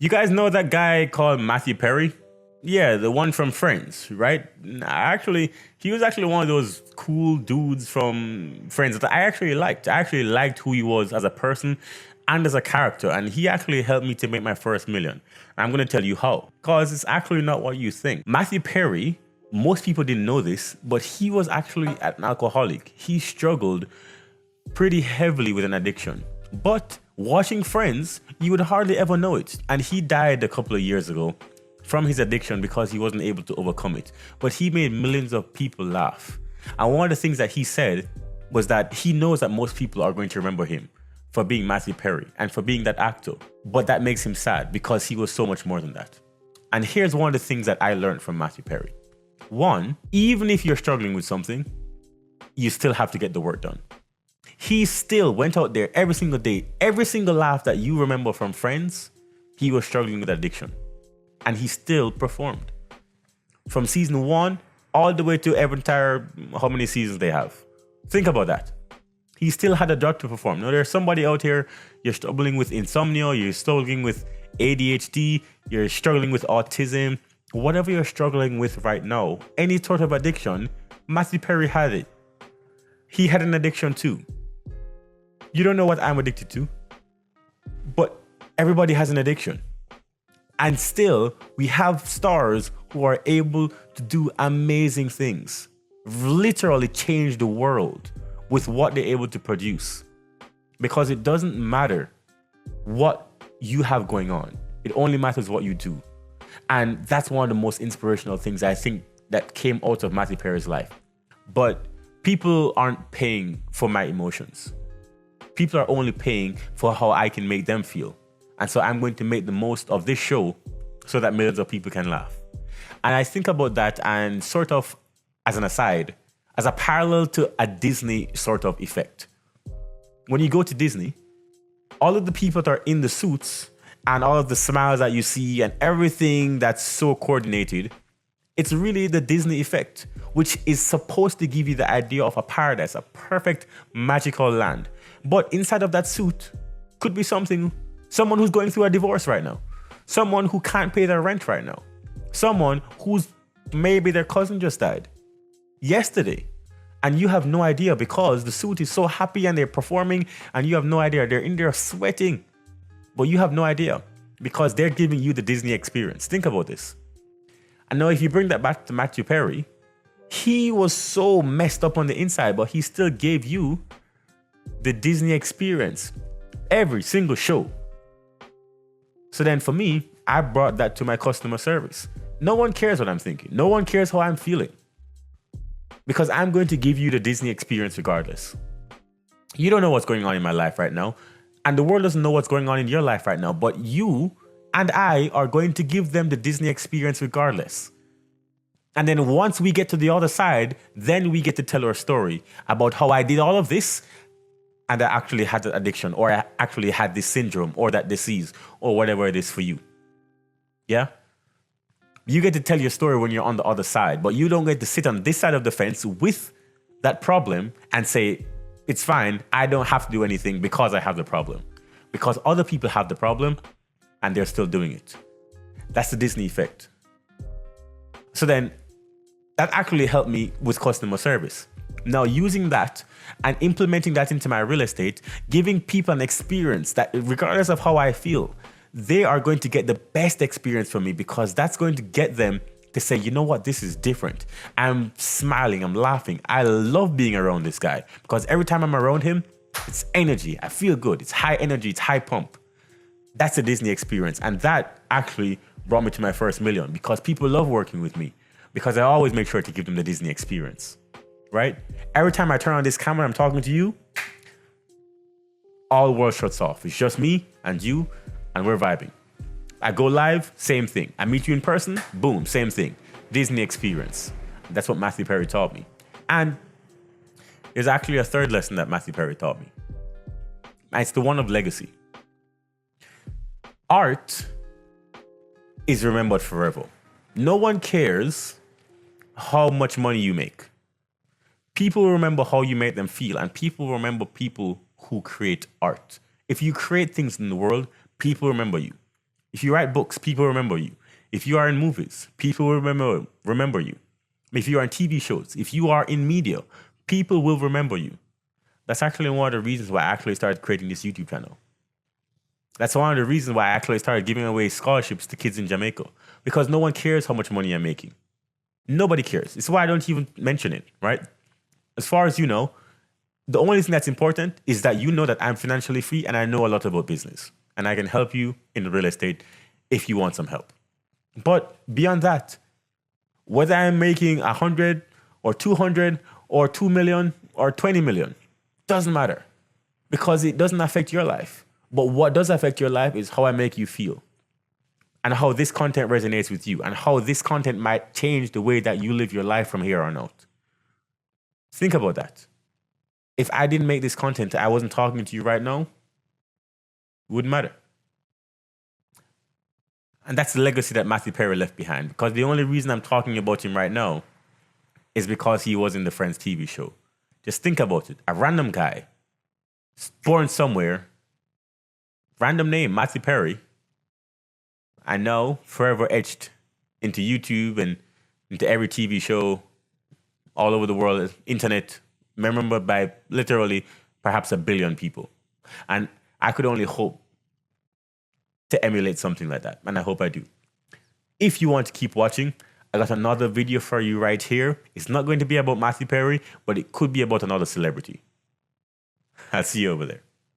You guys know that guy called Matthew Perry? Yeah, the one from Friends, right? Actually, he was actually one of those cool dudes from Friends that I actually liked. I actually liked who he was as a person and as a character, and he actually helped me to make my first million. I'm going to tell you how, because it's actually not what you think. Matthew Perry, most people didn't know this, but he was actually an alcoholic. He struggled pretty heavily with an addiction. But watching Friends, you would hardly ever know it. And he died a couple of years ago from his addiction because he wasn't able to overcome it. But he made millions of people laugh. And one of the things that he said was that he knows that most people are going to remember him for being Matthew Perry and for being that actor. But that makes him sad because he was so much more than that. And here's one of the things that I learned from Matthew Perry. One, even if you're struggling with something, you still have to get the work done. He still went out there every single day. Every single laugh that you remember from Friends, he was struggling with addiction. And he still performed. From season 1 all the way to every entire, how many seasons they have. Think about that. He still had a job to perform. Now there's somebody out here, you're struggling with insomnia, you're struggling with ADHD, you're struggling with autism, whatever you're struggling with right now, any sort of addiction, Matthew Perry had it. He had an addiction too. You don't know what I'm addicted to, but everybody has an addiction. And still, we have stars who are able to do amazing things, literally change the world with what they're able to produce. Because it doesn't matter what you have going on. It only matters what you do. And that's one of the most inspirational things I think that came out of Matthew Perry's life. But people aren't paying for my emotions. People are only paying for how I can make them feel. And so I'm going to make the most of this show so that millions of people can laugh. And I think about that and sort of as an aside, as a parallel to a Disney sort of effect. When you go to Disney, all of the people that are in the suits and all of the smiles that you see and everything that's so coordinated, it's really the Disney effect, which is supposed to give you the idea of a paradise, a perfect magical land. But inside of that suit could be someone who's going through a divorce right now, someone who can't pay their rent right now, someone who's maybe their cousin just died yesterday. And you have no idea because the suit is so happy and they're performing and you have no idea. They're in there sweating, but you have no idea because they're giving you the Disney experience. Think about this. And now if you bring that back to Matthew Perry, he was so messed up on the inside, but he still gave you the Disney experience every single show. So then for me, I brought that to my customer service. No one cares what I'm thinking. No one cares how I'm feeling. Because I'm going to give you the Disney experience regardless. You don't know what's going on in my life right now. And the world doesn't know what's going on in your life right now. But you and I are going to give them the Disney experience regardless. And then once we get to the other side, then we get to tell our story about how I did all of this and I actually had that addiction, or I actually had this syndrome, or that disease, or whatever it is for you. Yeah? You get to tell your story when you're on the other side, but you don't get to sit on this side of the fence with that problem and say, it's fine, I don't have to do anything because I have the problem. Because other people have the problem and they're still doing it. That's the Disney effect. So then, that actually helped me with customer service. Now, using that and implementing that into my real estate, giving people an experience that regardless of how I feel, they are going to get the best experience from me because that's going to get them to say, you know what, this is different. I'm smiling, I'm laughing. I love being around this guy because every time I'm around him, it's energy. I feel good. It's high energy. It's high pump. That's a Disney experience. And that actually brought me to my first million because people love working with me because I always make sure to give them the Disney experience. Right? Every time I turn on this camera, I'm talking to you, all the world shuts off. It's just me and you, and we're vibing. I go live, same thing. I meet you in person, boom, same thing. Disney experience. That's what Matthew Perry taught me. And there's actually a third lesson that Matthew Perry taught me. And it's the one of legacy. Art is remembered forever. No one cares how much money you make. People remember how you make them feel, and people remember people who create art. If you create things in the world, people remember you. If you write books, people remember you. If you are in movies, people will remember you. If you are in TV shows, if you are in media, people will remember you. That's actually one of the reasons why I actually started creating this YouTube channel. That's one of the reasons why I actually started giving away scholarships to kids in Jamaica, because no one cares how much money I'm making. Nobody cares. It's why I don't even mention it, right? As far as you know, the only thing that's important is that you know that I'm financially free and I know a lot about business and I can help you in real estate if you want some help. But beyond that, whether I'm making 100 or 200 or 2 million or 20 million, doesn't matter, because it doesn't affect your life. But what does affect your life is how I make you feel and how this content resonates with you and how this content might change the way that you live your life from here on out. Think about that. If I didn't make this content, I wasn't talking to you right now, it wouldn't matter. And that's the legacy that Matthew Perry left behind, because the only reason I'm talking about him right now is because he was in the Friends TV show. Just think about it. A random guy, born somewhere, random name, Matthew Perry, and now forever etched into YouTube and into every TV show all over the world, internet, remembered by literally perhaps 1 billion people. And I could only hope to emulate something like that, and I hope I do. If you want to keep watching, I got another video for you right here. It's not going to be about Matthew Perry, but it could be about another celebrity. I'll see you over there.